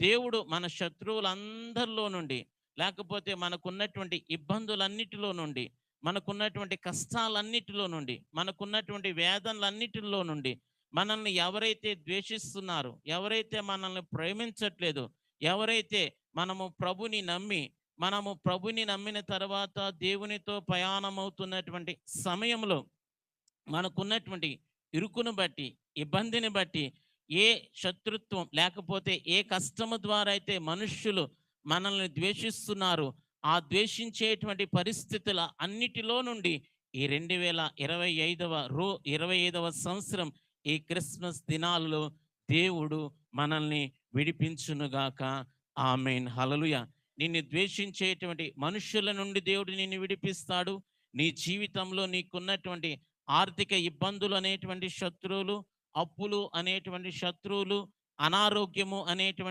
దేవుడు మన శత్రువులందరిలో నుండి, లేకపోతే మనకున్నటువంటి ఇబ్బందులన్నిటిలో నుండి, మనకున్నటువంటి కష్టాలన్నిటిలో నుండి, మనకున్నటువంటి వేదనలన్నిటిలో నుండి, మనల్ని ఎవరైతే ద్వేషిస్తున్నారో, ఎవరైతే మనల్ని ప్రేమించట్లేదో, ఎవరైతే మనము ప్రభుని నమ్మిన తర్వాత దేవునితో ప్రయాణమవుతున్నటువంటి సమయంలో మనకున్నటువంటి ఇరుకును బట్టి, ఇబ్బందిని బట్టి, ఏ శత్రుత్వం లేకపోతే ఏ కష్టము ద్వారా అయితే మనుష్యులు మనల్ని ద్వేషిస్తున్నారో, ఆ ద్వేషించేటువంటి పరిస్థితుల అన్నిటిలో నుండి ఈ 2025వ సంవత్సరం ఈ క్రిస్మస్ దినాలలో దేవుడు మనల్ని విడిపించునుగాక. ఆమేన్. హల్లెలూయా. నిన్ను ద్వేషించేటువంటి మనుష్యుల నుండి దేవుడు నిన్ను విడిపిస్తాడు. నీ జీవితంలో నీకున్నటువంటి ఆర్థిక ఇబ్బందులు అనేటువంటి శత్రువులు, అప్పులు అనేటువంటి శత్రువులు, అనారోగ్యము అనేటువంటి